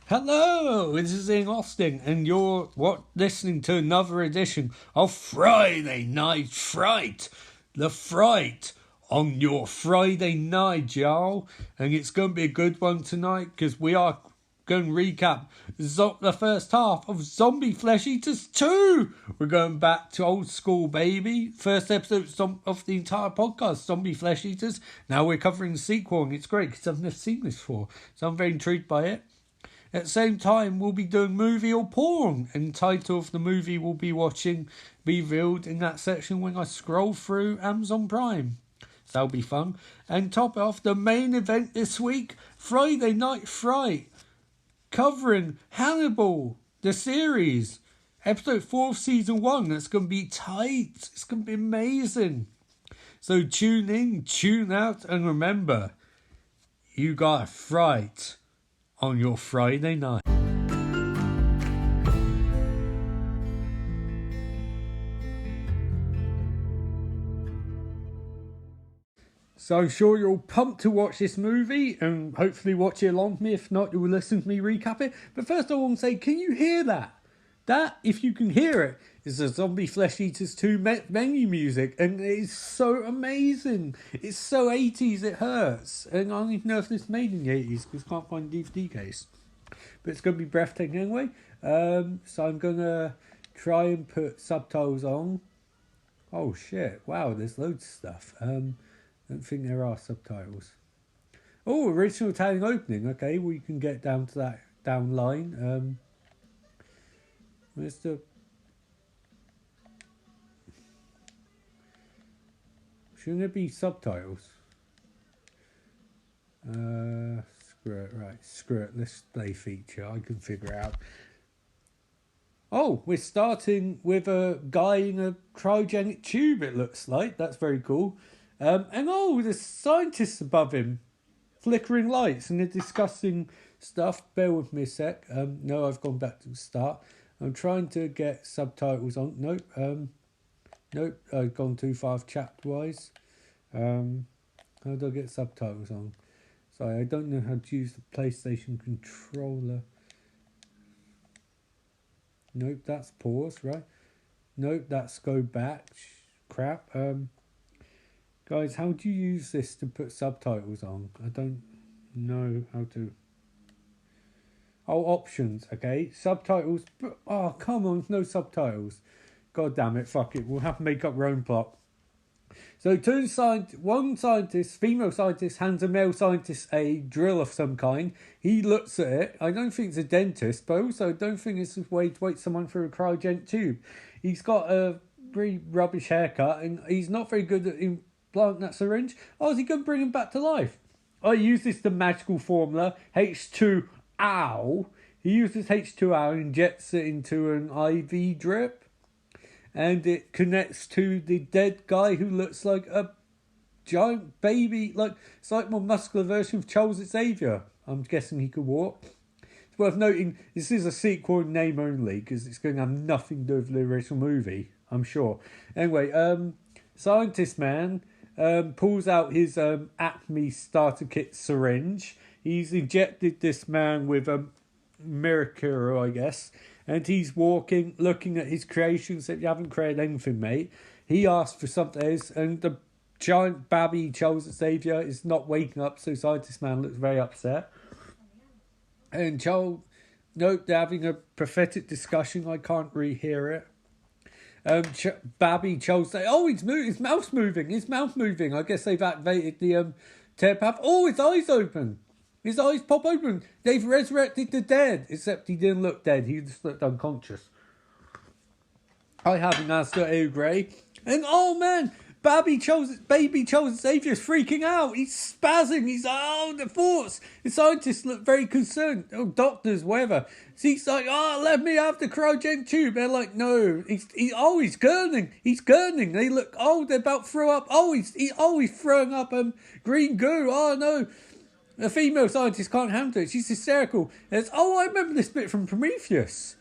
Hello, this is Ian Austin, and you're listening to another edition of Friday Night Fright. The fright on your Friday night, y'all. And it's going to be a good one tonight because we are going to recap the first half of Zombie Flesh Eaters 2. We're going back to old school, baby. First episode of the entire podcast, Zombie Flesh Eaters. Now we're covering the sequel, and it's great because I've never seen this before. So I'm very intrigued by it. At the same time, we'll be doing movie or porn, and the title of the movie we'll be watching be revealed in that section when I scroll through Amazon Prime. So that'll be fun. And top off, the main event this week, Friday Night Fright, covering Hannibal, the series, episode 4 of season 1. That's going to be tight. It's going to be amazing. So tune in, tune out, and remember, you got a fright on your Friday night. So I'm sure you're all pumped to watch this movie and hopefully watch it along with me. If not, you'll listen to me recap it. But first I want to say, can you hear that? That, if you can hear it, is the Zombie Flesh Eaters 2 menu music, and it is so amazing. It's so 80s it hurts. And I don't even know if this made in the 80s because I can't find a DVD case. But it's going to be breathtaking anyway. So I'm going to try and put subtitles on. Oh shit, wow, there's loads of stuff. I don't think there are subtitles. Oh, original Italian opening. Okay, well you can get down to that down line. Where's the... Shouldn't there be subtitles? Screw it, right, screw it, let's play feature, I can figure out. Oh, we're starting with a guy in a cryogenic tube, it looks like. That's very cool. And oh, there's scientists above him, flickering lights, and they're discussing stuff. Bear with me a sec. No, I've gone back to the start. I'm trying to get subtitles on. Nope. Nope, I've gone too far chapter-wise. How do I get subtitles on? Sorry, I don't know how to use the PlayStation controller. Nope, that's pause, right? Nope, that's go back. Crap. Guys, how do you use this to put subtitles on? I don't know how to... Oh, options, okay. Subtitles. Oh, come on, no subtitles. God damn it, fuck it. We'll have to make up our own plot. So one scientist, female scientist, hands a male scientist a drill of some kind. He looks at it. I don't think it's a dentist, but also I don't think it's a way to wait someone through a cryogenic tube. He's got a pretty rubbish haircut, and he's not very good at implanting that syringe. Oh, is he going to bring him back to life? I use the magical formula, H2O. He uses H2O and injects it into an IV drip. And it connects to the dead guy who looks like a giant baby. It's like more muscular version of Charles Xavier. I'm guessing he could walk. It's worth noting, this is a sequel in name only, because it's going to have nothing to do with the original movie, I'm sure. Anyway, Scientist Man pulls out his Acme starter kit syringe. He's injected this man with a miracle, I guess. And he's walking, looking at his creations. Said, you haven't created anything, mate. He asked for something else, and the giant babby Charles Xavier is not waking up, so Scientist Man looks very upset. And Charles, nope, they're having a prophetic discussion. I can't really hear it. Babby Charles say, oh, his mouth's moving. I guess they've activated the telepath. Oh, his eyes open. His eyes pop open. They've resurrected the dead. Except he didn't look dead. He just looked unconscious. I have an Astor Eau Grey. And oh man, baby Charles Xavier's freaking out. He's spazzing. He's the force. The scientists look very concerned. Oh, doctors, whatever. So he's like, let me have the cryogenic tube. They're like, no. He's gurning. He's gurning. They look, they're about to throw up. He's throwing up green goo. Oh no. The female scientist can't handle it. She's hysterical. I remember this bit from Prometheus.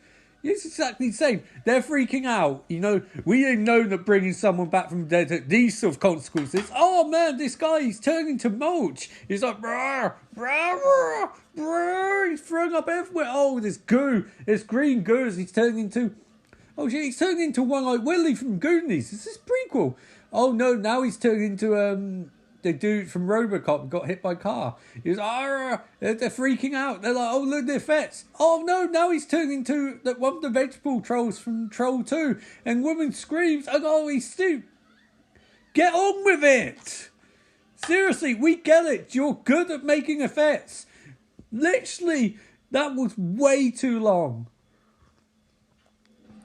It's exactly the same. They're freaking out. You know, we didn't know that bringing someone back from the dead had these sort of consequences. Oh man, this guy, he's turning to mulch. He's like, brr, brr, brr, brr. He's throwing up everywhere. Oh, there's goo. There's green goo as he's turning into... Oh shit, he's turning into One-Eyed Willie from Goonies. Is this prequel? Oh no, now he's turning into the dude from RoboCop got hit by a car. He's they're freaking out. They're like, oh look, they're vets. Oh no, now he's turning into one of the vegetable trolls from Troll 2. And woman screams, oh he's Stu. Get on with it. Seriously, we get it. You're good at making effects. Literally, that was way too long.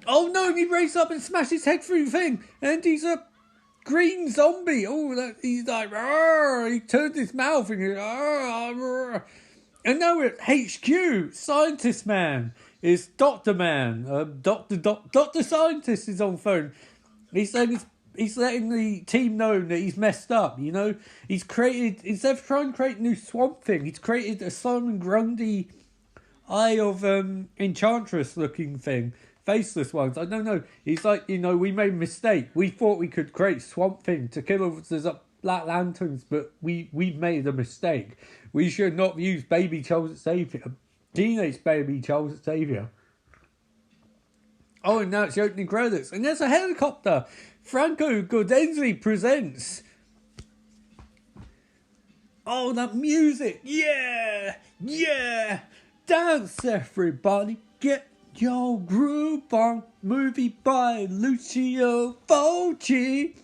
Oh no, he raised up and smashed his head through the thing. And he's a green zombie. Oh, he's like, he turned his mouth and he's, and now we're at HQ. Scientist Man is Dr. Man. Dr. Scientist is on phone. He's saying he's letting the team know that he's messed up, you know. He's created, instead of trying to create a new Swamp Thing, he's created a Simon Grundy Eye of Enchantress looking thing. Faceless ones. I don't know. He's like, you know, we made a mistake. We thought we could create Swamp Thing to kill all the Black Lanterns, but we made a mistake. We should not use Baby Charles Xavier. Teenage Baby Charles Xavier. Oh, and now it's the opening credits. And there's a helicopter. Franco Guardenzi presents. Oh, that music. Yeah. Yeah. Dance, everybody. Get your groove on. Movie by Lucio Fulci.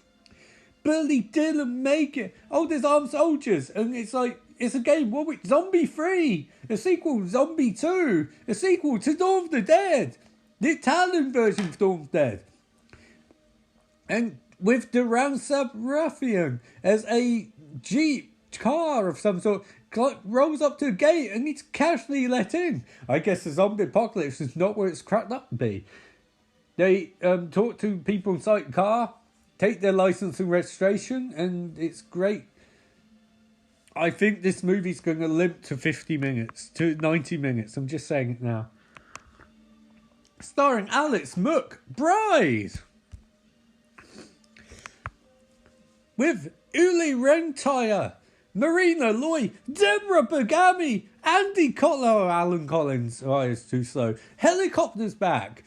Billy Dillon make it. Oh, there's armed soldiers. And it's like, it's a game. What? Zombie 3. A sequel, Zombie 2. A sequel to Dawn of the Dead. The Italian version of Dawn of the Dead. And with Duran Sabrafian as a Jeep car of some sort, rolls up to a gate and it's casually let in. I guess the zombie apocalypse is not where it's cracked up to be. They talk to people inside the car, take their license and registration, and it's great. I think this movie's going to limp to 50 minutes, to 90 minutes. I'm just saying it now. Starring Alex McBride. With Uli Rentire, Marina Loy, Deborah Bergami, Andy Cotler, Alan Collins. Oh, it's too slow. Helicopter's back.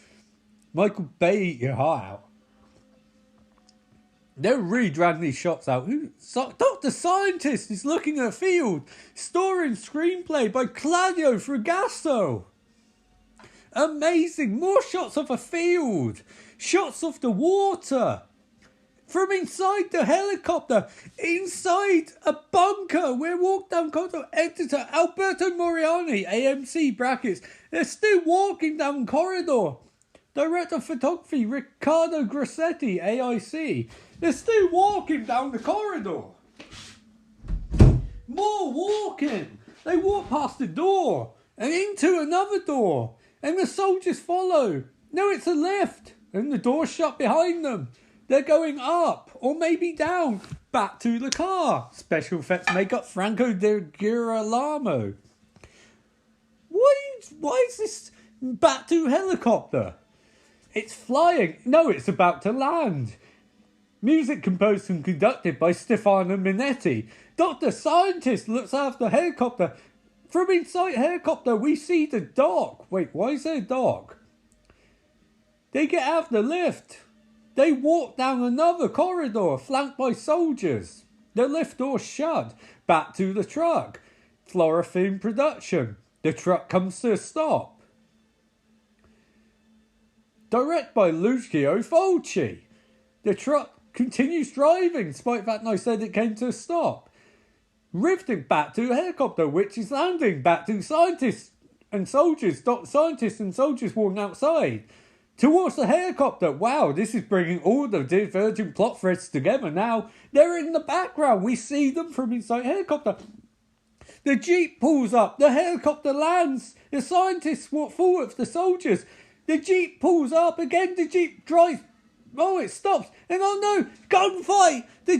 Michael Bay, eat your heart out. They're really dragging these shots out. Dr. Scientist is looking at a field. Story and screenplay by Claudio Fragasso. Amazing. More shots of a field. Shots of the water. From inside the helicopter. Inside a bunker. We're walked down corridor. Editor Alberto Moriani. AMC brackets. They're still walking down corridor. Director of photography Riccardo Grassetti. AIC. They're still walking down the corridor. More walking. They walk past the door and into another door. And the soldiers follow. No, it's a lift. And the door's shut behind them. They're going up or maybe down. Back to the car. Special effects makeup Franco de Girolamo. Why is this back to helicopter? It's flying. No, it's about to land. Music composed and conducted by Stefano Minetti. Dr. Scientist looks after helicopter. From inside helicopter, we see the dock. Wait, why is there a dock? They get out of the lift. They walk down another corridor, flanked by soldiers. The lift door shut. Back to the truck. Flora Film production. The truck comes to a stop. Directed by Lucio Fulci. The truck continues driving, despite the fact I said it came to a stop. Riveting back to a helicopter, which is landing. Back to scientists and soldiers. Scientists and soldiers walking outside. Towards the helicopter. Wow, this is bringing all the divergent plot threads together now. They're in the background. We see them from inside the helicopter. The Jeep pulls up. The helicopter lands. The scientists walk forward for the soldiers. The Jeep pulls up again. The Jeep drives. Oh, it stops. And oh no, gunfight. The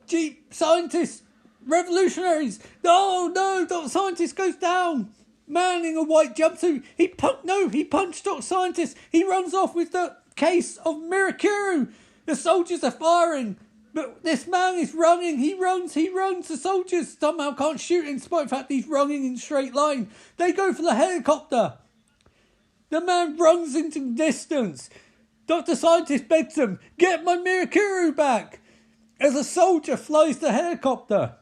Jeep scientists, revolutionaries. Oh no, the scientist goes down. Man in a white jumpsuit. He punched Dr. Scientist. He runs off with the case of Mirakuru. The soldiers are firing. But this man is running. He runs. The soldiers somehow can't shoot in spite of the fact he's running in straight line. They go for the helicopter. The man runs into the distance. Dr. Scientist begs him, get my Mirakuru back. As a soldier flies the helicopter.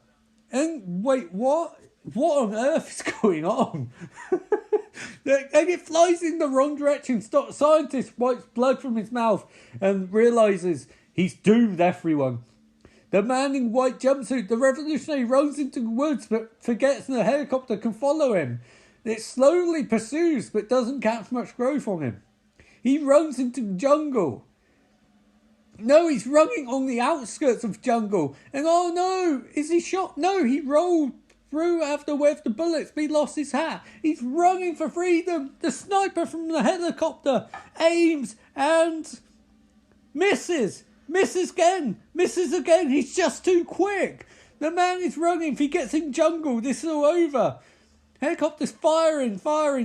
And wait, what? What on earth is going on? And it flies in the wrong direction. Dr. Scientist wipes blood from his mouth and realises he's doomed everyone. The man in white jumpsuit, the revolutionary, runs into the woods but forgets the helicopter can follow him. It slowly pursues but doesn't catch much growth on him. He runs into the jungle. No, he's running on the outskirts of jungle. And oh no, is he shot? No, he rolled through after with the bullets, but he lost his hat. He's running for freedom. The sniper from the helicopter aims and misses. Misses again. He's just too quick. The man is running. If he gets in jungle, this is all over. Helicopter's firing.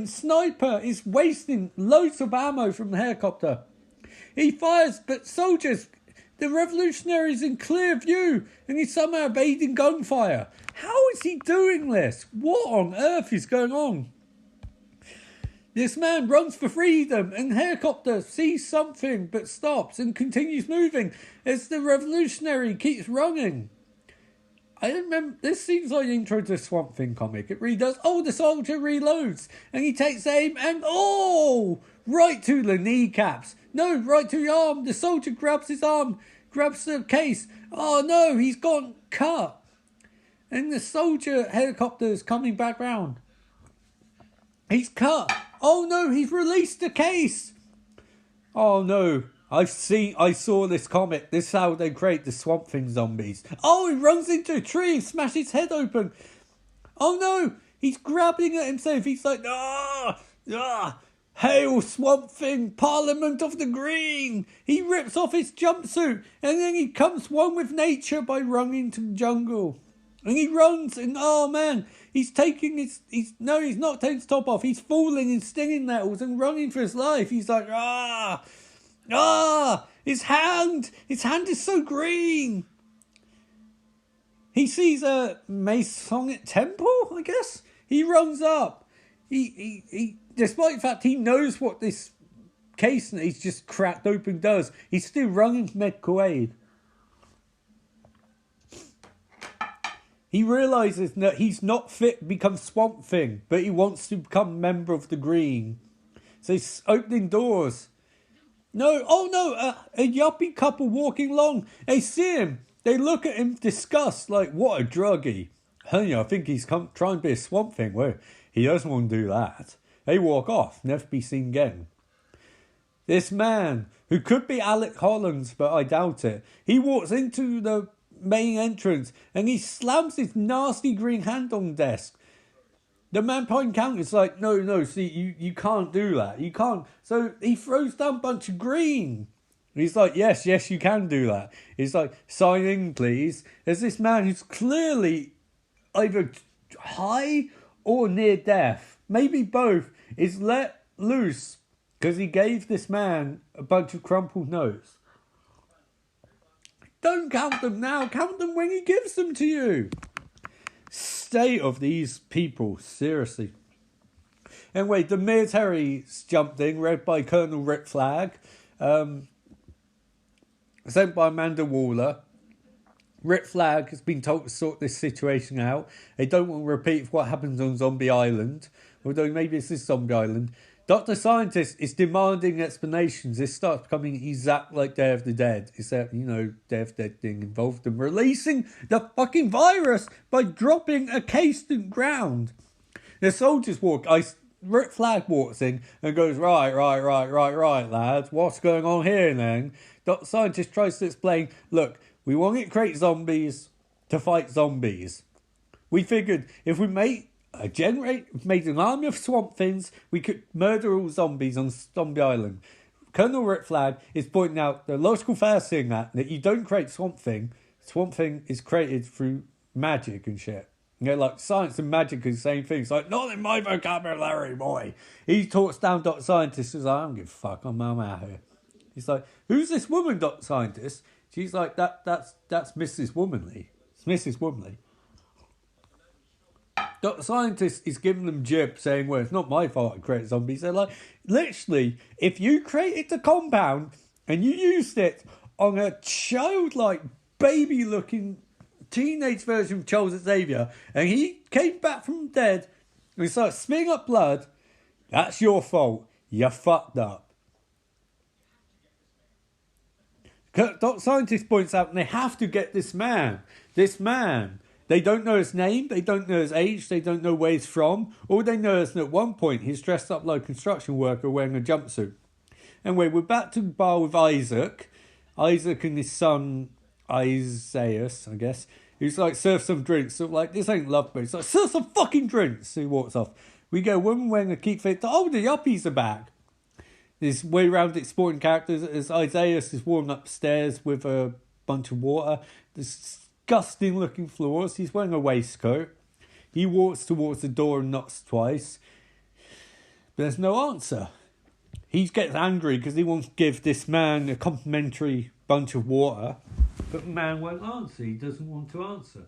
Sniper is wasting loads of ammo from the helicopter. He fires, but soldiers, the revolutionaries in clear view, and he's somehow evading gunfire. How is he doing this? What on earth is going on? This man runs for freedom, and helicopter sees something but stops and continues moving as the revolutionary keeps running. I don't remember. This seems like the intro to a Swamp Thing comic. It really does. Oh, the soldier reloads and he takes aim and right to the kneecaps. No, right to the arm. The soldier grabs his arm, grabs the case. Oh no, he's gone cut. And the soldier helicopter is coming back round. He's cut. Oh no, he's released the case. Oh no. I saw this comic. This is how they create the Swamp Thing zombies. Oh, he runs into a tree and smashes his head open. Oh no, he's grabbing at himself. He's like, hail Swamp Thing, Parliament of the Green. He rips off his jumpsuit and then he comes one with nature by running to the jungle. And he runs and oh man, he's not taking his top off. He's falling in stinging nettles and running for his life. He's like, his hand is so green. He sees a Masonic temple, I guess. He runs up. He despite the fact he knows what this case that he's just cracked open does, he's still running for medical aid. He realises that he's not fit to become Swamp Thing, but he wants to become a member of the Green. So he's opening doors. A yuppie couple walking along. They see him. They look at him disgust, like, what a druggie. Honey, I think he's trying to be a Swamp Thing. Well, he doesn't want to do that. They walk off, never be seen again. This man, who could be Alec Hollands, but I doubt it, he walks into the main entrance and he slams his nasty green hand on the desk. The man behind the counter is like, no, see, you can't do that. You can't. So he throws down a bunch of green. And he's like, yes, you can do that. He's like, sign in, please. There's this man who's clearly either high or near death. Maybe both. Is let loose because he gave this man a bunch of crumpled notes. Don't count them now. Count them when he gives them to you. State of these people, seriously. Anyway, the military's jumped in, led by Colonel Rick Flag, sent by Amanda Waller. Rick Flag has been told to sort this situation out. They don't want to repeat what happens on Zombie Island, although maybe this is Zombie Island. Dr. Scientist is demanding explanations. This starts becoming exactly like Day of the Dead, except, Day of the Dead being involved in releasing the fucking virus by dropping a case to the ground. The soldiers Rick Flag walks in and goes, right, lads, what's going on here then? Dr. Scientist tries to explain, look, we want to create zombies to fight zombies. We figured if we made an army of Swamp Things, we could murder all zombies on Zombie Island. Colonel Rick Flag is pointing out the logical fallacy in that you don't create Swamp Thing. Swamp Thing is created through magic and shit. You know, like science and magic is the same thing. It's like, not in my vocabulary, boy. He talks down Dr. Scientist. He's like, I don't give a fuck. I'm out here. He's like, who's this woman, Dr. Scientist? She's like, that's Mrs. Womanly. It's Mrs. Womanly. Dr. Scientist is giving them jib, saying, well, it's not my fault I created zombies. They're like, literally, if you created the compound and you used it on a childlike, baby-looking teenage version of Charles Xavier, and he came back from dead and started spitting up blood, that's your fault. You fucked up. Dr. Scientist points out, and they have to get this man. They don't know his name, they don't know his age, they don't know where he's from. All they know is that at one point he's dressed up like a construction worker wearing a jumpsuit. Anyway, we're back to the bar with Isaac. Isaac and his son, Isaias, I guess. He's like, serve some drinks. So like, this ain't love, but he's like, serve some fucking drinks. So he walks off. We go, woman wearing a keep fit. Oh, the yuppies are back. This way round exploring characters as Isaias is walking upstairs with a bunch of water. Disgusting looking floors. He's wearing a waistcoat. He walks towards the door and knocks twice. But there's no answer. He gets angry because he wants to give this man a complimentary bunch of water. But the man won't answer. He doesn't want to answer.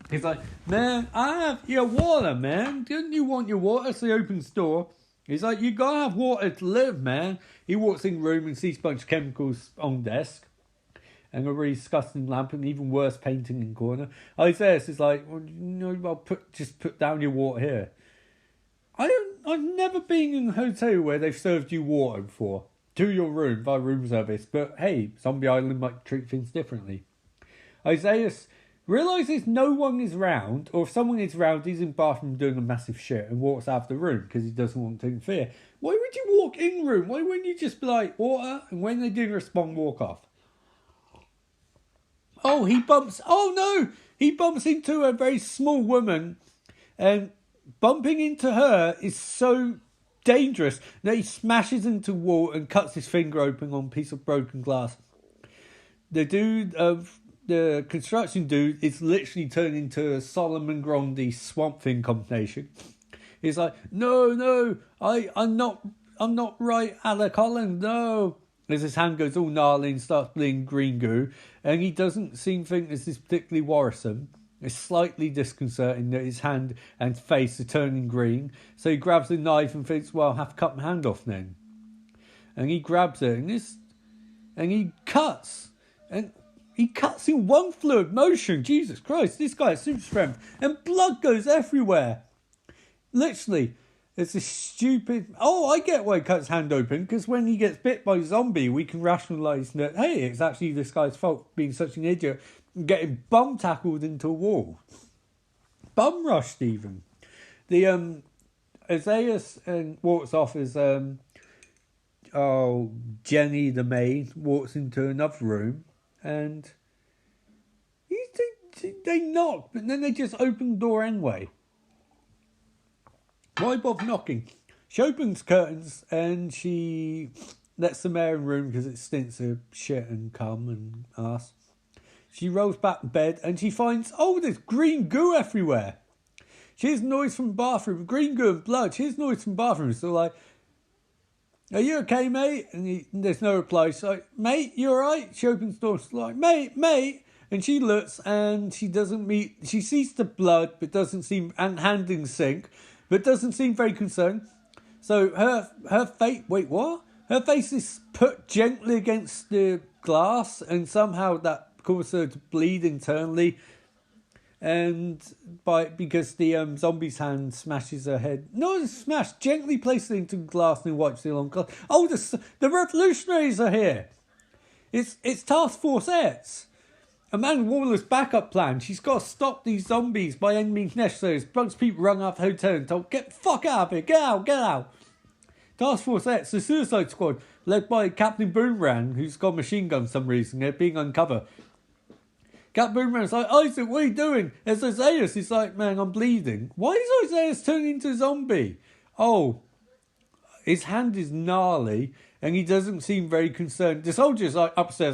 He's like, man, I have your water, man. Didn't you want your water? So he opens the door. He's like, you gotta have water to live, man. He walks in the room and sees a bunch of chemicals on desk. And a really disgusting lamp and even worse painting in the corner. Isaias is like, well, I'll just put down your water here. I've never been in a hotel where they've served you water before. To your room via room service. But hey, Zombie Island might treat things differently. Isaias realises no one is round, or if someone is round, he's in the bathroom doing a massive shit and walks out of the room because he doesn't want to interfere. Why would you walk in the room? Why wouldn't you just be like, water? And when they didn't respond, walk off? Oh, he bumps into a very small woman, and bumping into her is so dangerous that he smashes into the wall and cuts his finger open on a piece of broken glass. The construction dude is literally turned into a Solomon Grundy Swamp Thing combination. He's like, no, I'm not right, Alec Holland, no. As his hand goes all gnarly and starts bleeding green goo, and he doesn't seem to think this is particularly worrisome. It's slightly disconcerting that his hand and face are turning green, so he grabs a knife and thinks, well, I'll have to cut my hand off then. And he grabs it, and he cuts. And he cuts in one fluid motion. Jesus Christ, this guy has super strength. And blood goes everywhere. Literally, it's a stupid... Oh, I get why he cuts his hand open, because when he gets bit by a zombie, we can rationalise that, hey, it's actually this guy's fault being such an idiot and getting bum tackled into a wall. Bum rushed, even. The, Isaias walks off as, Jenny, the maid, walks into another room, and they knock, but then they just open the door anyway. Why bother knocking? She opens curtains and she lets some air in the room because it stinks of shit and cum and ass. She rolls back in bed and she finds, there's green goo everywhere. She hears noise from the bathroom, green goo and blood. She hears noise from the bathroom. So like, are you okay, mate? And there's no reply. She's like, mate, you alright? She opens the door. She's like, mate. And she looks and she sees the blood, but doesn't seem, and hand in sink, but doesn't seem very concerned. So her face, wait, what? Her face is put gently against the glass, and somehow that causes her to bleed internally. And because the zombie's hand smashes her head. No, it's smashed. Gently places it into glass and wipes it on glass. Oh, the revolutionaries are here. It's Task Force X. Amanda Waller's backup plan. She's got to stop these zombies by any means necessary. A bunch of people run out of the hotel and told, get the fuck out of here. Get out. Task Force X, the Suicide Squad, led by Captain Boomerang, who's got a machine gun for some reason. They're being uncovered. Captain Boomerang's like, Isaac, what are you doing? There's Isaias. He's like, man, I'm bleeding. Why is Isaias turning into a zombie? Oh, his hand is gnarly and he doesn't seem very concerned. The soldier's like, upstairs.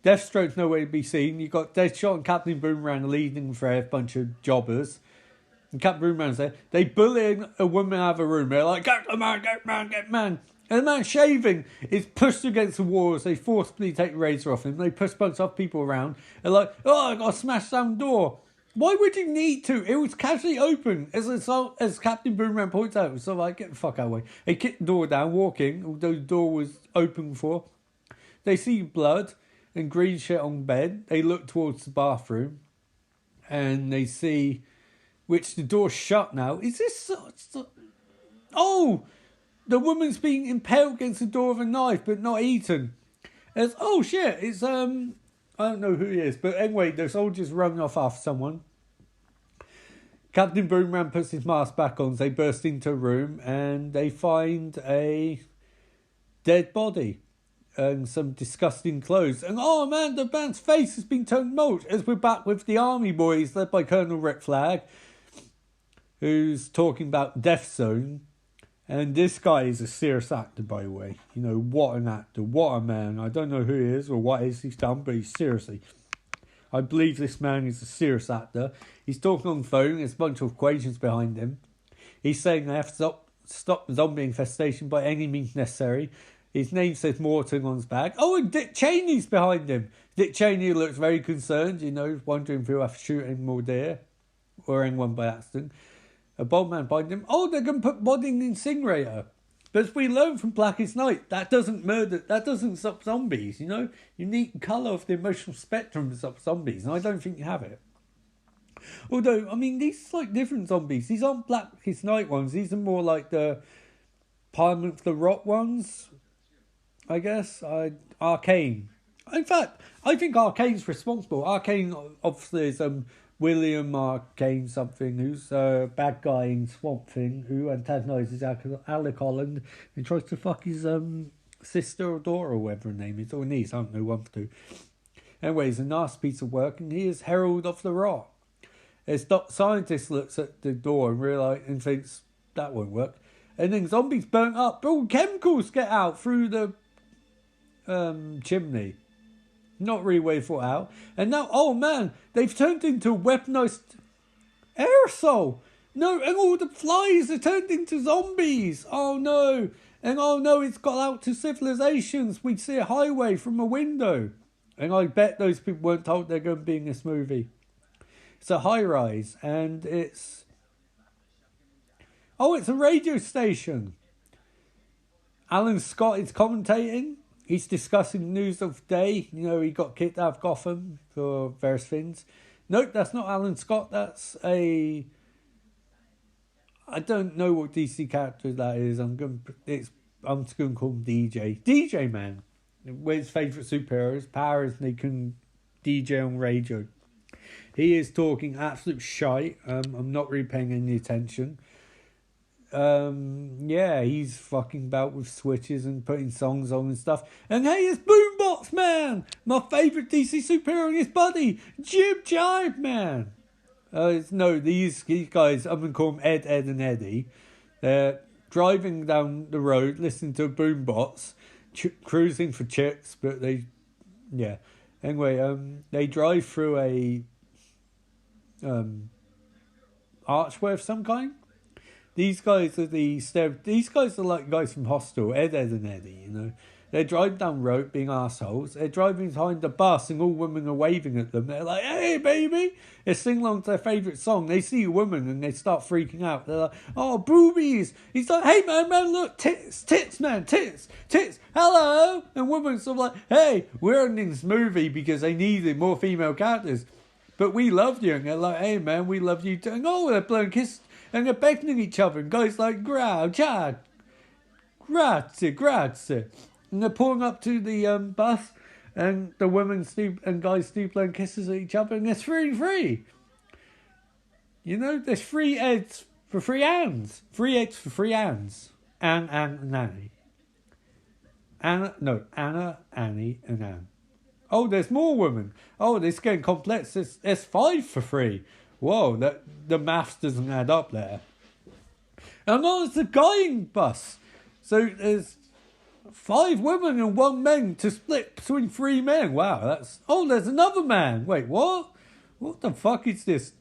Deathstroke's nowhere to be seen. You've got Deadshot and Captain Boomerang leading for a bunch of jobbers. And Captain Boomerang's there. They bully a woman out of a room. They're like, get the man, get man, get man. And the man shaving is pushed against the wall as they forcibly take the razor off him. They push a bunch of people around. They're like, oh, I got to smash down the door. Why would you need to? It was casually open. As Captain Boomerang points out, it was sort of like, get the fuck out of the way. They kicked the door down, walking, although the door was open before. They see blood and green shit on bed. They look towards the bathroom. And they see, which the door's shut now. Is this... Oh! The woman's being impaled against the door with a knife, but not eaten. It's, oh shit, it's, I don't know who he is, but anyway, the soldiers run off after someone. Captain Boomerang puts his mask back on, so they burst into a room, and they find a dead body and some disgusting clothes. And oh man, the man's face has been turned mulch, as we're back with the army boys, led by Colonel Rick Flag, who's talking about Death Zone. And this guy is a serious actor, by the way. You know, what an actor, what a man. I don't know who he is or what he's done, but he's seriously. I believe this man is a serious actor. He's talking on the phone, there's a bunch of equations behind him. He's saying they have to stop the zombie infestation by any means necessary. His name says Morton on his back. Oh, and Dick Cheney's behind him. Dick Cheney looks very concerned, you know, wondering if he'll have to shoot any more deer or anyone by accident. A bald man behind him. Oh, they're going to put body in the incinerator. But as we learn from Blackest Night, that doesn't stop zombies, you know? You need colour of the emotional spectrum to stop zombies, and I don't think you have it. Although, I mean, these are like different zombies. These aren't Blackest Night ones. These are more like the Parliament of the Rock ones, I guess. Arcane. In fact, I think Arcane's responsible. Arcane, obviously, is... William Arcane something, who's a bad guy in Swamp Thing, who antagonises Alec Holland and tries to fuck his sister or daughter or whatever her name is, or niece, I don't know, one for two. Anyway, he's a nasty piece of work, and he is Herald of the Rock. As scientist looks at the door and thinks, that won't work. And then zombies burnt up, all chemicals get out through the chimney. Not really way thought out. And now, oh man, they've turned into weaponized aerosol. No, and all the flies are turned into zombies. Oh no. And oh no, it's got out to civilizations. We see a highway from a window. And I bet those people weren't told they're going to be in this movie. It's a high rise, and it's... Oh, it's a radio station. Alan Scott is commentating. He's discussing the news of the day. You know, he got kicked out of Gotham for various things. Nope, that's not Alan Scott. That's a... I don't know what DC character that is. I'm just going to call him DJ. DJ Man. With his favourite superheroes. Powers, and he can DJ on radio. He is talking absolute shite. I'm not really paying any attention. Yeah, he's fucking about with switches and putting songs on and stuff. And hey, it's Boombox Man, my favourite DC superhero and his buddy, Jib Jive Man. No, these guys, I'm going to call them Ed, and Eddie. They're driving down the road, listening to Boombox, cruising for chicks, but yeah. Anyway, they drive through a archway of some kind. These guys are like guys from Hostel, Ed, and Eddie, you know. They're driving down the road being assholes. They're driving behind the bus and all women are waving at them. They're like, hey, baby. They're singing along to their favourite song. They see a woman and they start freaking out. They're like, oh, boobies. He's like, hey, man, look, tits, man, tits, hello. And women's sort of like, hey, we're in this movie because they needed more female characters. But we loved you. And they're like, hey, man, we love you too. And oh, they're blowing kisses. And they're beckoning each other. And guys like, grazie. And they're pulling up to the bus. And the women and guys do blowing kisses at each other. And there's free. You know, there's free Eds for free Anns. Free Eds for free Anns. Anne, and Annie. Anna, Annie, and Anne. Oh, there's more women. Oh, this is getting complex. There's 5 for free. Whoa, the maths doesn't add up there. And no, it's a guying bus. So there's... 5 women and 1 man to split between 3 men. Wow, that's... Oh, there's another man. Wait, what? What the fuck is this?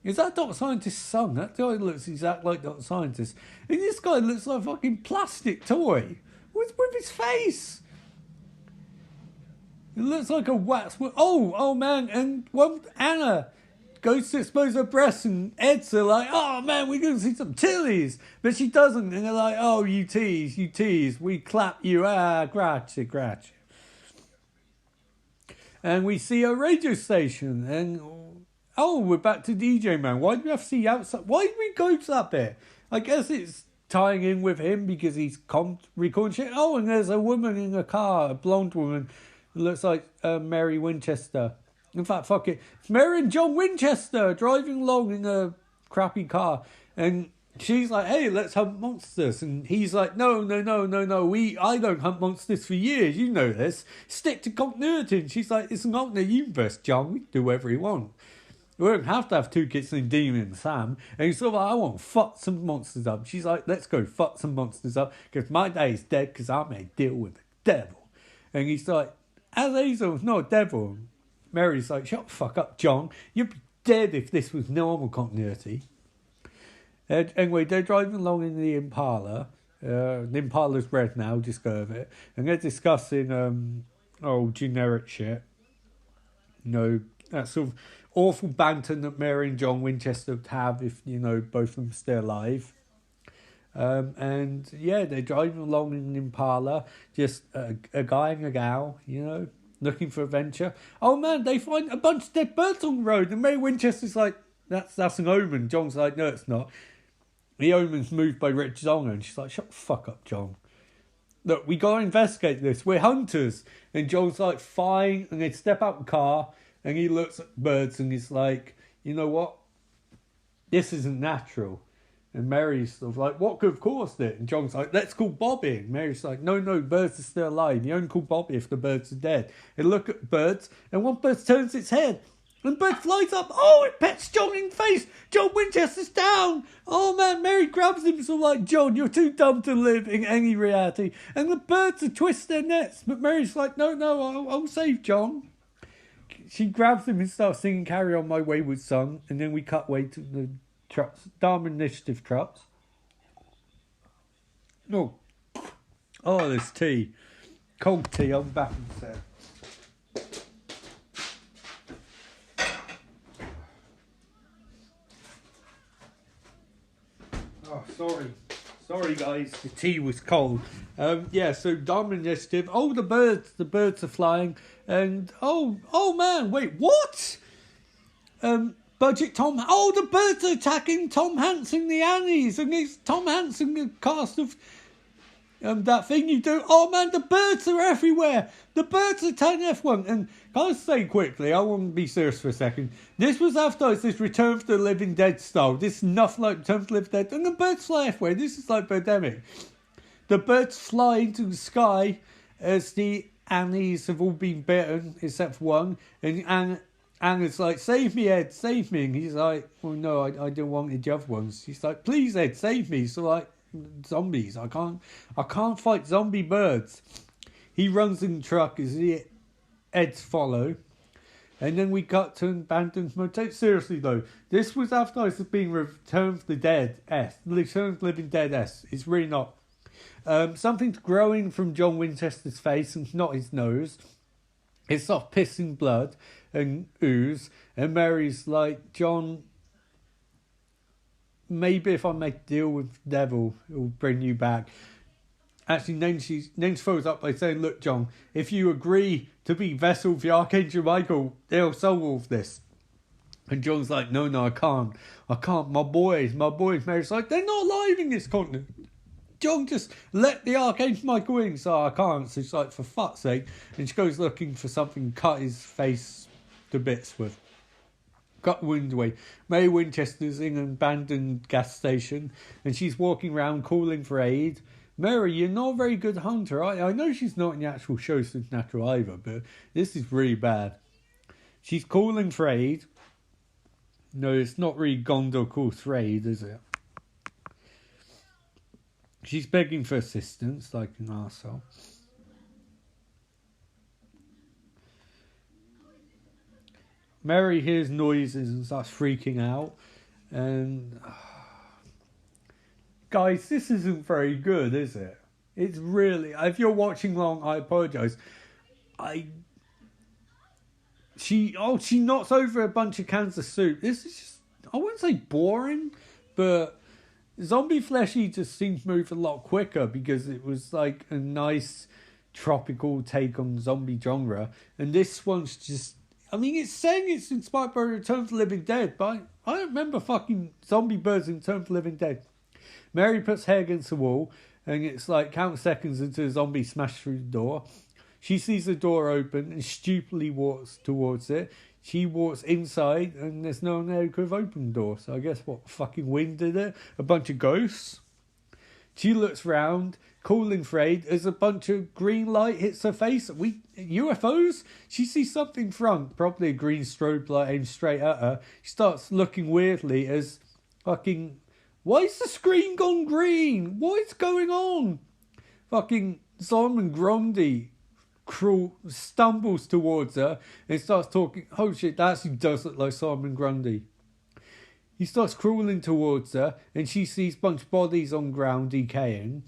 Is that Dr. Scientist's son? That guy looks exactly like Dr. Scientist. And this guy looks like a fucking plastic toy. With his face. It looks like a wax... Oh man, and Anna goes to expose her breasts, and Ed's are like, oh man, we're going to see some tillies. But she doesn't, and they're like, oh, you tease, we clap you, grazie. And we see a radio station, and oh, we're back to DJ Man. Why do we have to see outside? Why did we go to that bit? I guess it's tying in with him because he's recording shit. Oh, and there's a woman in a car, a blonde woman, who looks like Mary Winchester. In fact, fuck it. It's Mary and John Winchester driving along in a crappy car. And she's like, hey, let's hunt monsters. And he's like, no. I don't hunt monsters for years. You know this. Stick to continuity. And she's like, it's an alternate universe, John. We can do whatever we want. We don't have to have 2 kids named Demon and Sam. And he's sort of like, I want to fuck some monsters up. She's like, let's go fuck some monsters up. Because my day's dead because I made a deal with the devil. And he's like, Azazel's not a devil. Mary's like, shut the fuck up, John. You'd be dead if this was normal continuity. Anyway, they're driving along in the Impala. The Impala's red now, just go over it. And they're discussing, generic shit. You know, that sort of awful banter that Mary and John Winchester would have if, both of them are still alive. And yeah, they're driving along in an Impala, just a guy and a gal, looking for adventure. Oh man, they find a bunch of dead birds on the road, and Mary Winchester's like, that's an omen. John's like, no, it's not. The omen's moved by Rich Zonger, and she's like, shut the fuck up, John. Look, we gotta investigate this. We're hunters. And John's like, fine. And they step out the car, and he looks at birds, and he's like, you know what? This isn't natural. And Mary's sort of like, what could have caused it? And John's like, let's call Bobby. And Mary's like, no, birds are still alive. You only call Bobby if the birds are dead. And look at birds, and one bird turns its head. And the bird flies up. Oh, it pets John in the face. John Winchester's down. Oh, man, Mary grabs him. So like, John, you're too dumb to live in any reality. And the birds are twist their nets. But Mary's like, no, I'll save John. She grabs him and starts singing Carry On My Wayward Son. And then we cut away to the trucks, Dharma Initiative trucks. Oh, there's tea. Cold tea, I'm back in a sec. Oh, sorry guys, the tea was cold. So Dharma Initiative. Oh, the birds are flying. And, oh man, wait, what? Budget Tom... Oh, the birds are attacking Tom Hansen, the Annies. And it's Tom Hansen, the cast of that thing you do. Oh, man, the birds are everywhere. The birds are attacking everyone. And can I say quickly, I want to be serious for a second. This was advertised as Return of the Living Dead style. This is nothing like Return of the Living Dead. And the birds fly everywhere. This is like Birdemic. The birds fly into the sky as the Annies have all been bitten, except for one. And it's like, save me, Ed, save me. And he's like, well, no, I don't want the other ones. He's like, please, Ed, save me. So like, zombies, I can't fight zombie birds. He runs in the truck as the Eds follow. And then we cut to an abandoned motel. Seriously though, this was advertised as being Return of the Dead S. Return of the Living Dead S. It's really not. Something's growing from John Winchester's face and not his nose. It's off pissing blood and ooze. And Mary's like, John, maybe if I make a deal with the devil, it'll bring you back. Actually, then she follows up by saying, look, John, if you agree to be vessel for the Archangel Michael, they'll solve all of this. And John's like, no, I can't. My boys. Mary's like, they're not alive in this continent. John, just let the Archangel Michael in. So I can't. So she's like, for fuck's sake. And she goes looking for something to cut his face to bits with. Got the wind away. Mary Winchester's in an abandoned gas station. And she's walking around calling for aid. Mary, you're not a very good hunter. I know she's not in the actual show Supernatural either, but this is really bad. She's calling for aid. No, it's not really Gondor calls for aid, is it? She's begging for assistance like an arsehole. Mary hears noises and starts freaking out. And guys, this isn't very good, is it? It's really... If you're watching long, I apologise. She knocks over a bunch of cans of soup. This is just... I wouldn't say boring, but... Zombie Flesh Eater seems to move a lot quicker because it was like a nice tropical take on zombie genre. And this one's just... I mean, it's saying it's inspired by Return of the Living Dead, but I don't remember fucking zombie birds in Return of the Living Dead. Mary puts her against the wall, and it's like count seconds until the zombie smashes through the door. She sees the door open and stupidly walks towards it. She walks inside, and there's no one there who could have opened the door. So I guess what fucking wind did it? A bunch of ghosts. She looks round, calling afraid, as a bunch of green light hits her face. UFOs? She sees something in front, probably a green strobe light aimed straight at her. She starts looking weirdly as fucking... Why is the screen gone green? What is going on? Fucking Simon Grundy stumbles towards her and starts talking. Oh shit, that actually does look like Simon Grundy. He starts crawling towards her and she sees a bunch of bodies on ground decaying.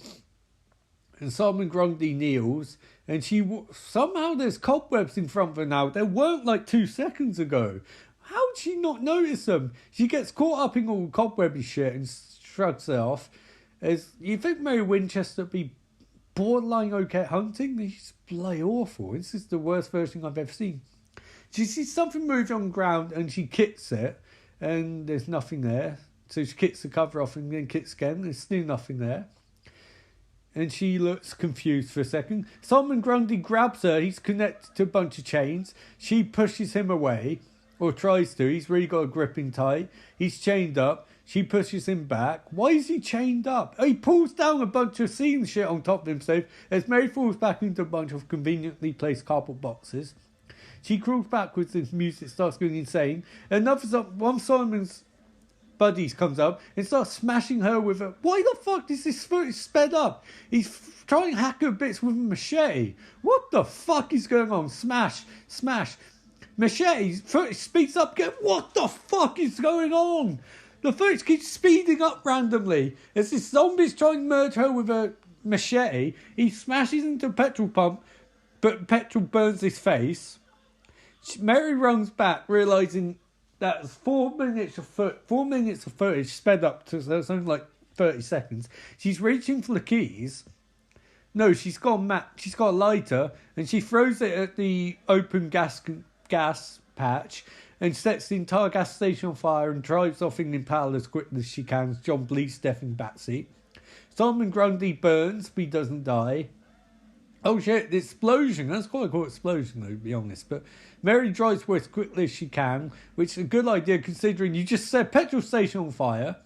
And Simon Grundy kneels and somehow there's cobwebs in front of her now. There weren't like 2 seconds ago. How did she not notice them? She gets caught up in all cobwebby shit and shrugs it off. As you think Mary Winchester would be borderline okay at hunting? She's bloody awful. This is the worst version I've ever seen. She sees something move on ground and she kicks it and there's nothing there. So she kicks the cover off and then kicks again. There's still nothing there. And she looks confused for a second. Simon Grundy grabs her. He's connected to a bunch of chains. She pushes him away. Or tries to. He's really got a gripping tight. He's chained up. She pushes him back. Why is he chained up? He pulls down a bunch of ceiling shit on top of himself as Mary falls back into a bunch of conveniently placed cardboard boxes. She crawls backwards as music starts going insane. One of Simon's buddies comes up and starts smashing her with a... Why the fuck is this footage sped up? He's trying to hack her bits with a machete. What the fuck is going on? Smash. Machete's footage speeds up again. What the fuck is going on? The footage keeps speeding up randomly. As this zombie's trying to murder her with a machete, he smashes into a petrol pump, but petrol burns his face. Mary runs back, realising that's 4 minutes of footage sped up to something like 30 seconds. She's reaching for the keys. No, she's got a lighter, and she throws it at the open gas patch and sets the entire gas station on fire and drives off in Impala as quickly as she can. John bleeds death in backseat. Simon Grundy burns, but he doesn't die. Oh shit, the explosion. That's quite a cool explosion though, to be honest. But Mary drives away as quickly as she can, which is a good idea considering you just set petrol station on fire.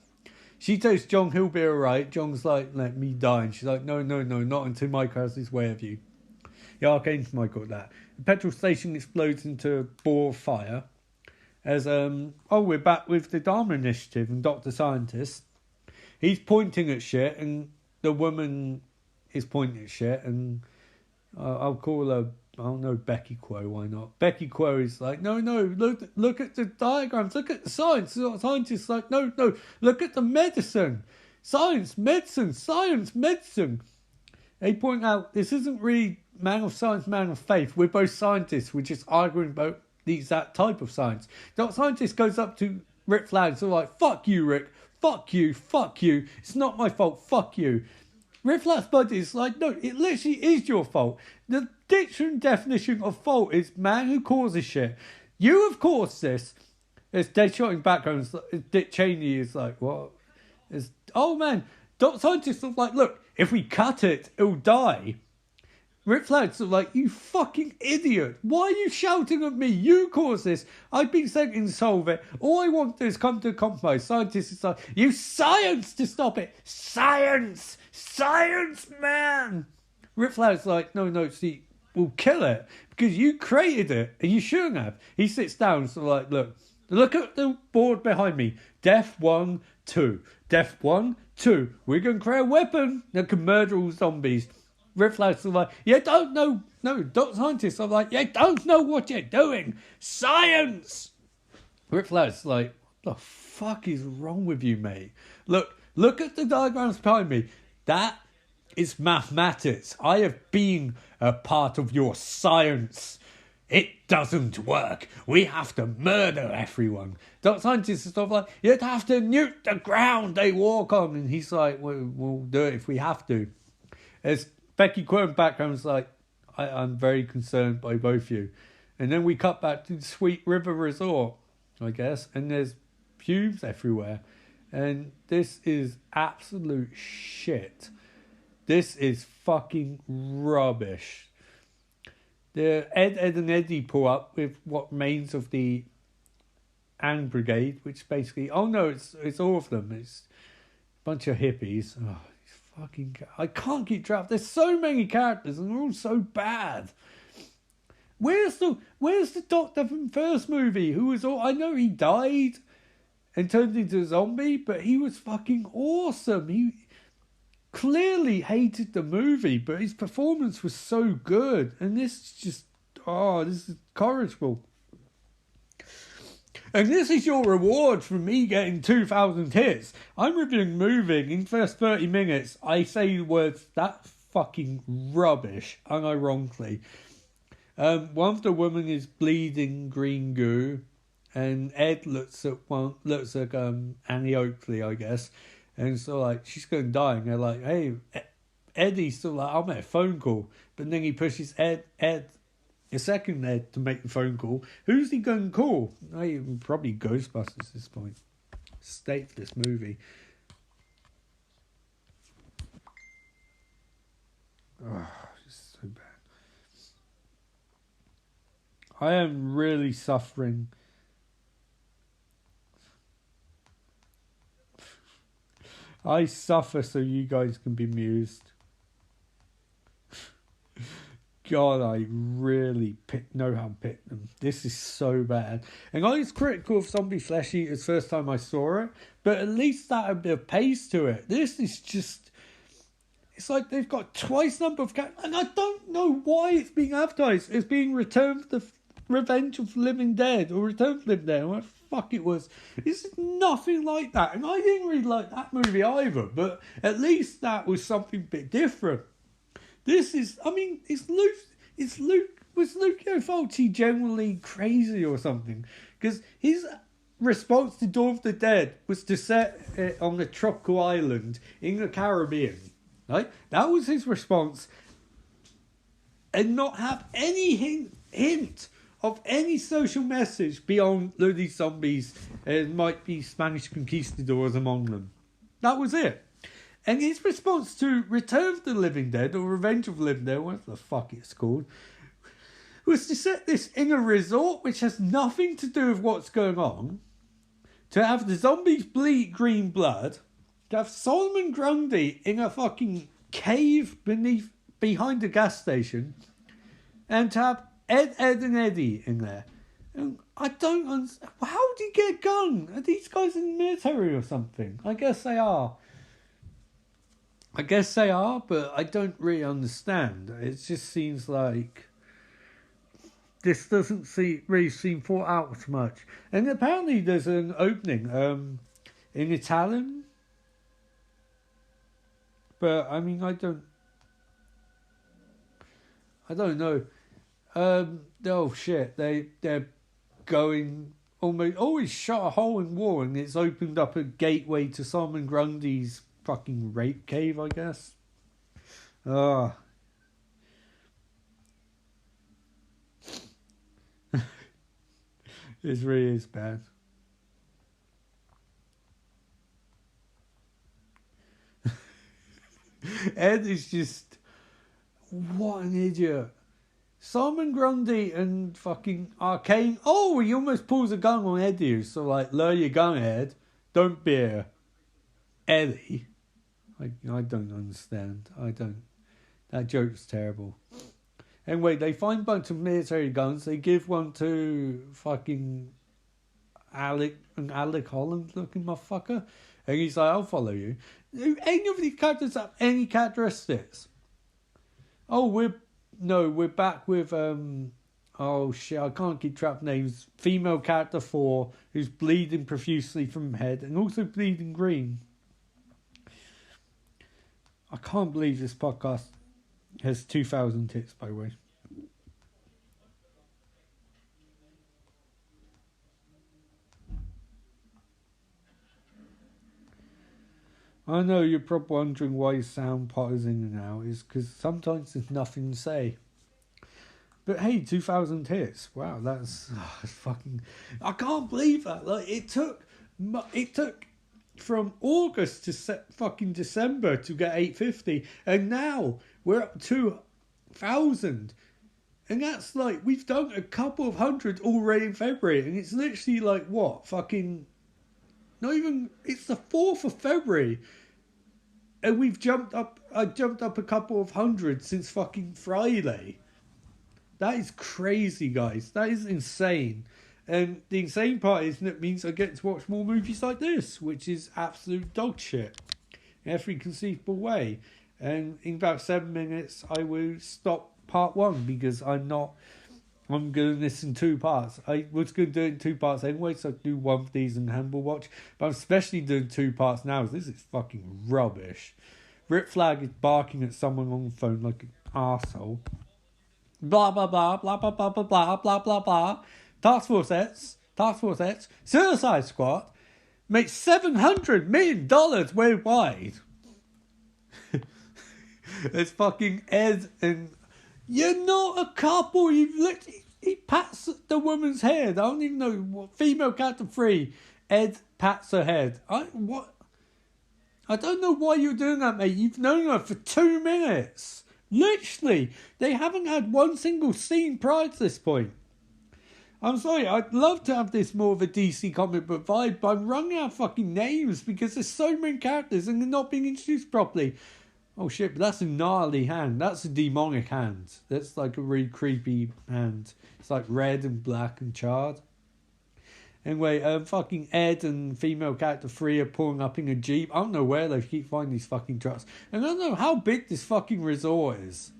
She tells John he'll be alright. John's like, let me die. And she's like, no, not until Michael has his way of you. The Archangel Michael at that. The petrol station explodes into a ball of fire. As, we're back with the Dharma Initiative and Dr. Scientist. He's pointing at shit and the woman is pointing at shit and I'll call her, I don't know, Becky Quo, why not? Becky Quo is like, no, look at the diagrams, look at the science. The scientist's like, no, look at the medicine. Science, medicine. They point out, this isn't really man of science, man of faith. We're both scientists. We're just arguing about that type of science. The scientist goes up to Rick Flag, so like, fuck you, Rick. Fuck you. It's not my fault. Fuck you. Rick Flag's buddy is like, no, it literally is your fault. The dictionary definition of fault is man who causes shit. You have caused this. It's dead shot in background. Dick Cheney is like, what? Oh man. Dr. Scientist is like, look, if we cut it, it'll die. Rick Flag's like, you fucking idiot. Why are you shouting at me? You caused this. I've been sent in to solve it. All I want to do is come to a compromise. Scientists is like, use science to stop it. Science, man. Rick Flag's like, no, see, we'll kill it because you created it and you shouldn't have. He sits down, so like, look at the board behind me. Death 1, 2. Death 1, 2, we're going to create a weapon that can murder all zombies. Rick Flash is like, you don't know. No, Dr. Scientist. I'm like, you don't know what you're doing. Science! Rick Flash is like, what the fuck is wrong with you, mate? Look at the diagrams behind me. That is mathematics. I have been a part of your science. It doesn't work. We have to murder everyone. Dr. Scientist is stuff like, you'd have to nuke the ground they walk on. And he's like, we'll do it if we have to. As Becky Quinn's background's like, I'm very concerned by both of you. And then we cut back to the Sweet River Resort, I guess. And there's pubes everywhere. And this is absolute shit. This is fucking rubbish. The Ed, and Eddie pull up with what remains of the Ang Brigade, which basically, oh no, it's all of them. It's a bunch of hippies. Oh, fucking, I can't keep track. There's so many characters and they're all so bad. Where's the Doctor from the first movie? Who was all, I know he died and turned into a zombie, but he was fucking awesome. He clearly hated the movie, but his performance was so good. And this is just, this is corrigible. And this is your reward for me getting 2,000 hits. I'm reviewing Moving. In the first 30 minutes, I say the words, that fucking rubbish, unironically. One of the women is bleeding green goo, and Ed looks at Annie Oakley, I guess, and so like she's going to die, and they're like, hey, Eddie's still like, I'll make a phone call, but then he pushes Ed, a second Ed, to make the phone call. Who's he going to call? Probably Ghostbusters at this point. State for this movie. Oh, it's so bad. I am really suffering. I suffer so you guys can be amused. God, I really know how to pick them. This is so bad. And I was critical of Zombie Flesh Eaters first time I saw it, but at least that had a bit of pace to it. This is just, it's like they've got twice the number of characters, and I don't know why it's being advertised. It's being Return of the Revenge of the Living Dead, or Return of the Living Dead, what the fuck it was. It's nothing like that, and I didn't really like that movie either, but at least that was something a bit different. This is, I mean, was Lucio Fulci generally crazy or something? Because his response to Dawn of the Dead was to set it on a tropical island in the Caribbean, right? That was his response, and not have any hint of any social message beyond these zombies and might be Spanish conquistadors among them. That was it. And his response to Return of the Living Dead, or Revenge of the Living Dead, whatever the fuck it's called, was to set this in a resort which has nothing to do with what's going on, to have the zombies bleed green blood, to have Solomon Grundy in a fucking cave behind a gas station, and to have Ed, and Eddie in there. And I don't understand. How did he get a gun? Are these guys in the military or something? I guess they are, but I don't really understand. It just seems like this doesn't really seem thought out much. And apparently there's an opening in Italian. But, I mean, I don't know. Oh, shit. They're going always shot a hole in wall, and it's opened up a gateway to Solomon Grundy's fucking rape cave, I guess. This really is bad. Ed is just, what an idiot. Solomon Grundy and fucking Arcane. Oh, he almost pulls a gun on Eddie. So like, lower your gun, Ed. Don't be a Eddie. I don't understand. That joke's terrible. Anyway, they find a bunch of military guns. They give one to fucking Alec Holland looking motherfucker. And he's like, I'll follow you. Do any of these characters have any characteristics? Oh, we're back with oh shit, I can't keep track of names. Female character 4 who's bleeding profusely from head and also bleeding green. I can't believe this podcast has 2,000 hits, by the way. I know you're probably wondering why sound potters in and out. Is because sometimes there's nothing to say. But hey, 2,000 hits. Wow, that's fucking... I can't believe that. Like, it took from August to fucking December to get 850. And now we're up to 2,000. And that's like, we've done a couple of hundred already in February. And it's literally like, what? Fucking... Not even... It's the 4th of February. And I jumped up a couple of hundred since fucking Friday. That is crazy, guys. That is insane. And the insane part is that it means I get to watch more movies like this, which is absolute dog shit in every conceivable way. And in about 7 minutes, I will stop part 1 because I'm doing this in 2 parts. I was going to do it in 2 parts anyway, so I'd do one of these and Handball Watch. But I'm especially doing 2 parts now. This is fucking rubbish. Rip Flag is barking at someone on the phone like an arsehole. Blah, blah, blah, blah, blah, blah, blah, blah, blah, blah, blah. Task Force X, Suicide Squad makes $700 million worldwide. It's fucking Ed and... You're not a couple. He pats the woman's head. I don't even know what female character 3. Ed pats her head. What? I don't know why you're doing that, mate. You've known her for 2 minutes. Literally, they haven't had one single scene prior to this point. I'm sorry, I'd love to have this more of a DC comic book vibe, but I'm running out of fucking names because there's so many characters and they're not being introduced properly. Oh shit, but that's a gnarly hand. That's a demonic hand. That's like a really creepy hand. It's like red and black and charred. Anyway, fucking Ed and female character 3 are pulling up in a Jeep. I don't know where they keep finding these fucking trucks. And I don't know how big this fucking resort is.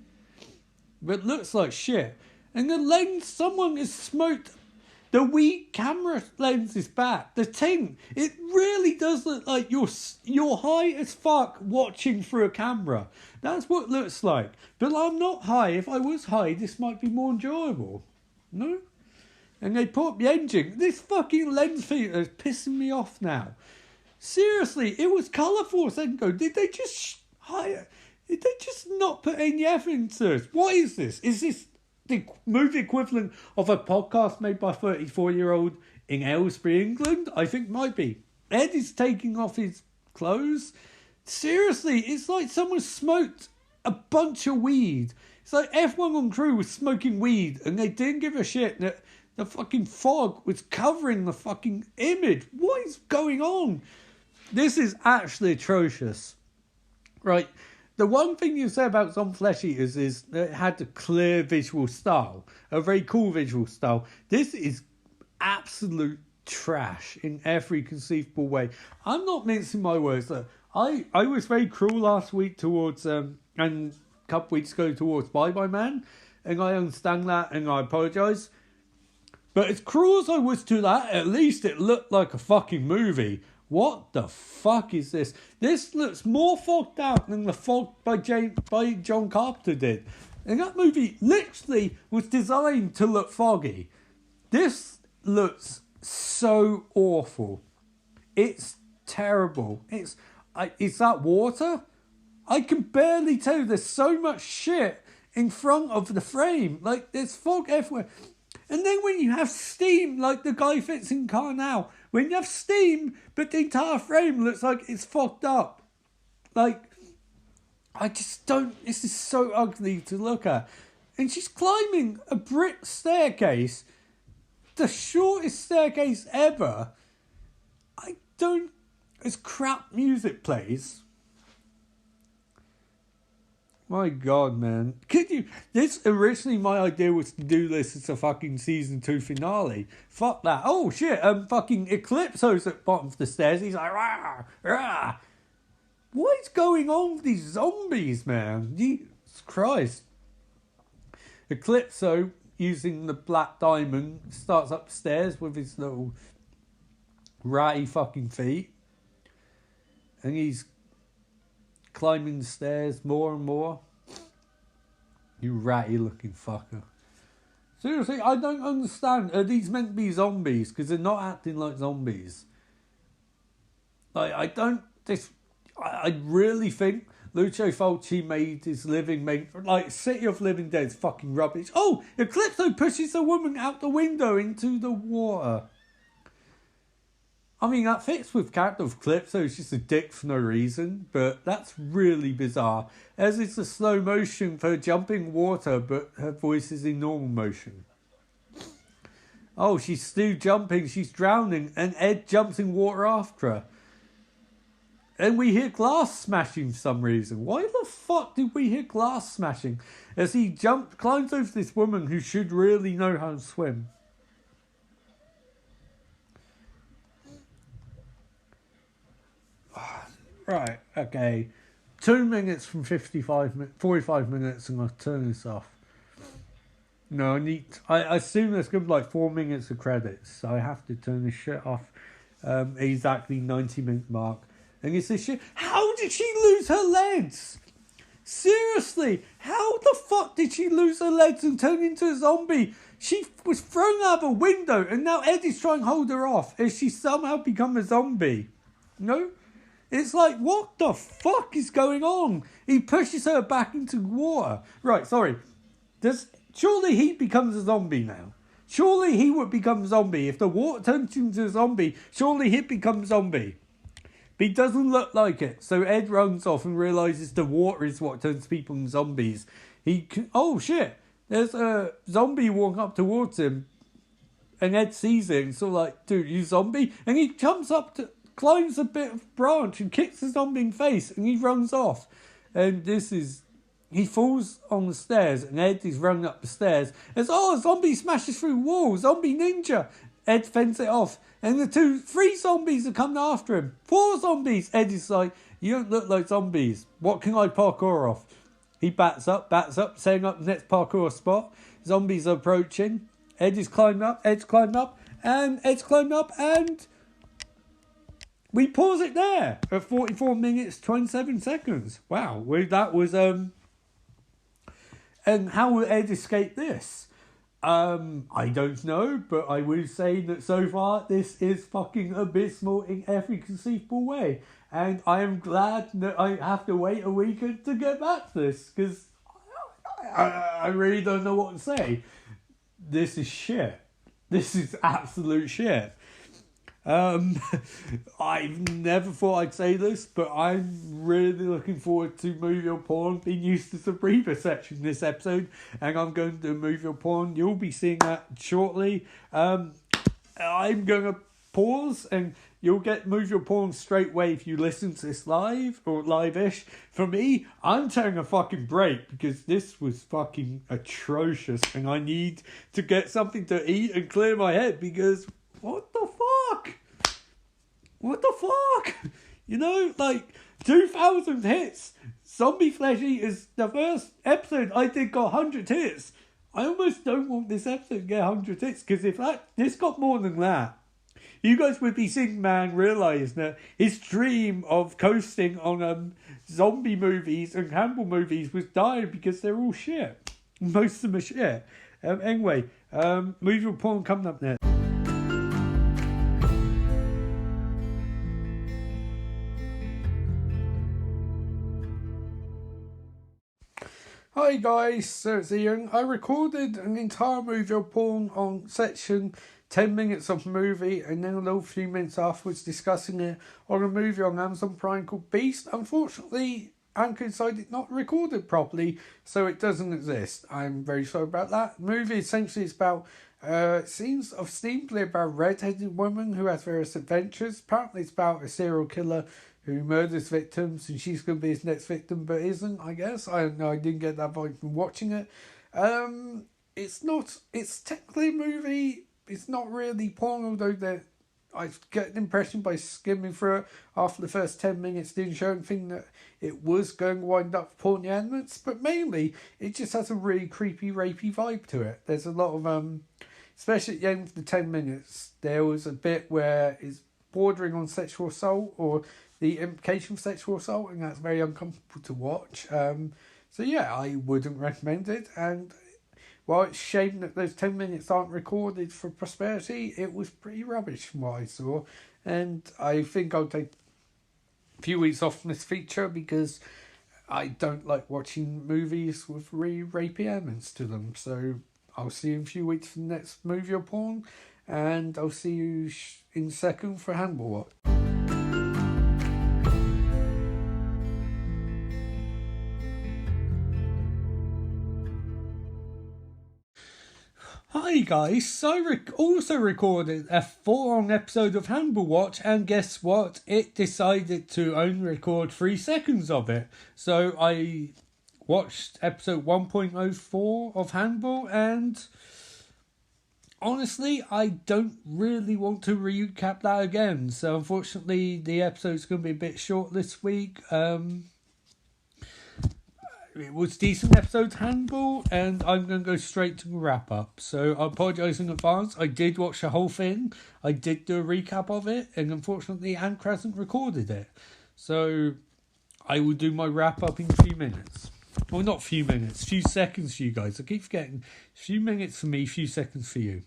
But it looks like shit. And the lens, someone has smoked the Wii camera lens is back. The thing, it really does look like you're high as fuck watching through a camera. That's what it looks like. But I'm not high. If I was high, this might be more enjoyable. No? And they put up the engine. This fucking lens filter is pissing me off now. Seriously, it was colourful a second ago. Did they just Did they just not put any effort into this? What is this? Is this the movie equivalent of a podcast made by a 34-year-old in Aylesbury, England? I think might be. Ed is taking off his clothes. Seriously, it's like someone smoked a bunch of weed. It's like everyone on crew was smoking weed and they didn't give a shit that the fucking fog was covering the fucking image. What is going on? This is actually atrocious. Right. The one thing you say about some Flesh Eaters is that it had a clear visual style. A very cool visual style. This is absolute trash in every conceivable way. I'm not mincing my words. Look, I was very cruel last week towards, and a couple weeks ago towards Bye Bye Man. And I understand that and I apologise. But as cruel as I was to that, at least it looked like a fucking movie. What the fuck is this? This looks more fogged out than the fog by John Carpenter did. And that movie literally was designed to look foggy. This looks so awful. It's terrible. Is that water? I can barely tell. There's so much shit in front of the frame. Like, there's fog everywhere. And then when you have steam, like the guy fits in car now, when you have steam, but the entire frame looks like it's fogged up. Like, I just don't, this is so ugly to look at. And she's climbing a brick staircase, the shortest staircase ever. As crap music plays. My God, man. Originally my idea was to do this as a fucking season 2 finale. Fuck that. Oh shit, fucking Eclipso's at the bottom of the stairs. He's like, rah, rah. what is going on with these zombies, man? Jesus Christ. Eclipso, using the black diamond, starts upstairs with his little ratty fucking feet. And he's climbing the stairs more and more. You ratty looking fucker. Seriously, I don't understand. Are these meant to be zombies? Because they're not acting like zombies. Like, I really think Lucio Fulci made his like, City of Living Dead's fucking rubbish. Oh, Eclipso pushes a woman out the window into the water. I mean, that fits with character of Eclipso. It's just a dick for no reason, but that's really bizarre. As it's a slow motion for jumping water, but her voice is in normal motion. Oh, she's still jumping, she's drowning, and Ed jumps in water after her. And we hear glass smashing for some reason. Why the fuck did we hear glass smashing? As he climbs over this woman who should really know how to swim. Right, okay. 2 minutes from 45 minutes and I'll turn this off. No, I assume there's going to be like 4 minutes of credits, so I have to turn this shit off. Exactly 90-minute mark. And it's this shit. How did she lose her legs? Seriously, how the fuck did she lose her legs and turn into a zombie? She was thrown out of a window and now Eddie's trying to hold her off as she somehow become a zombie. No? It's like, what the fuck is going on? He pushes her back into water. Right, sorry. Surely he becomes a zombie now. Surely he would become a zombie. If the water turns into a zombie, surely he'd become a zombie. But he doesn't look like it. So Ed runs off and realises the water is what turns people into zombies. Oh shit, there's a zombie walking up towards him. And Ed sees it and sort of like, dude, you zombie? And he jumps up climbs a bit of branch and kicks the zombie in the face and he runs off. And he falls on the stairs and Ed is running up the stairs. As a zombie smashes through the wall, zombie ninja. Ed fends it off. And 3 zombies are coming after him. 4 zombies. Ed is like, you don't look like zombies. What can I parkour off? He bats up, setting up the next parkour spot. Zombies are approaching. Ed's climbing up, and we pause it there at 44 minutes, 27 seconds. Wow, that was, and how will Ed escape this? I don't know, but I will say that so far this is fucking abysmal in every conceivable way. And I am glad that I have to wait a weekend to get back to this, because I really don't know what to say. This is shit. This is absolute shit. I've never thought I'd say this, but I'm really looking forward to Movie or Porn being used as a breather section this episode, and I'm going to do Movie or Porn. You'll be seeing that shortly. I'm going to pause, and you'll get Movie or Porn straight away if you listen to this live or live-ish. For me, I'm taking a fucking break because this was fucking atrocious, and I need to get something to eat and clear my head because what the fuck? What the fuck? You know, like 2,000 hits. Zombie Flesh Eaters, the first episode I did got 100 hits. I almost don't want this episode to get 100 hits because if this got more than that, you guys would be seeing man realise that his dream of coasting on zombie movies and Campbell movies was dying because they're all shit. Most of them are shit. Anyway, Movie or Porn coming up next. Hi guys, so it's Ian. I recorded an entire Movie or Porn on section 10 minutes of a movie and then a little few minutes afterwards discussing it on a movie on Amazon Prime called Beast. Unfortunately, Anchor decided not to record it properly, so it doesn't exist. I'm very sorry about that. The movie essentially is about scenes of ostensibly about a red-headed woman who has various adventures. Apparently it's about a serial killer who murders victims and she's going to be his next victim but isn't, I guess. I don't know, I didn't get that vibe from watching it. It's technically a movie, it's not really porn, although I get the impression by skimming through it after the first 10 minutes didn't show anything that it was going to wind up porny elements, but mainly it just has a really creepy, rapey vibe to it. There's a lot of, especially at the end of the 10 minutes, there was a bit where it's bordering on sexual assault or the implication of sexual assault, and that's very uncomfortable to watch. So yeah, I wouldn't recommend it, and while it's a shame that those 10 minutes aren't recorded for prosperity, it was pretty rubbish from what I saw. And I think I'll take a few weeks off from this feature because I don't like watching movies with really rapey elements to them. So I'll see you in a few weeks for the next movie or porn. And I'll see you in a second for Handball Watch. Hi guys, so I also recorded a full-on episode of Handball Watch, and guess what? It decided to only record 3 seconds of it. So I watched episode 1.04 of Handball, and honestly, I don't really want to recap that again. So unfortunately, the episode's going to be a bit short this week. It was a decent episode, Handball, and I'm going to go straight to the wrap up. So I apologise in advance. I did watch the whole thing. I did do a recap of it, and unfortunately Anchor hasn't recorded it. So I will do my wrap up in a few minutes. Well, not a few minutes, a few seconds for you guys. I keep forgetting. A few minutes for me, a few seconds for you.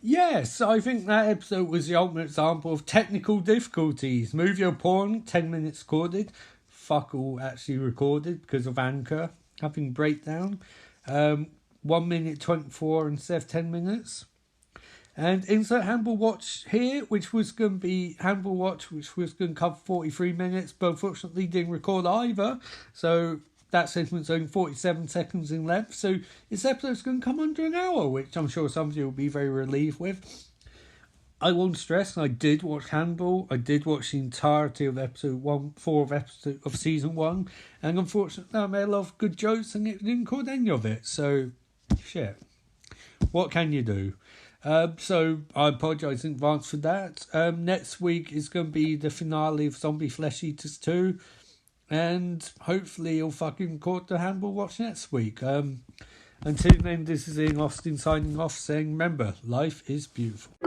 Yes, I think that episode was the ultimate example of technical difficulties. Movie or porn, 10 minutes recorded. Fuck all actually recorded because of Anchor having breakdown. 1 minute 24 instead of 10 minutes. And insert Handball Watch here, which was going to be Handball Watch, which was going to cover 43 minutes, but unfortunately didn't record either. So that segment's only 47 seconds in length, so this episode's going to come under an hour, which I'm sure some of you will be very relieved with. I won't stress, I did watch Handball. I did watch the entirety of episode 4 of season 1, and unfortunately I made a lot of good jokes and it didn't record any of it, so shit. What can you do? So I apologise in advance for that. Next week is going to be the finale of Zombie Flesh Eaters 2. And hopefully you'll fucking record the Handball Watch next week. Until then, this is Ian Austin signing off, saying, remember, life is beautiful.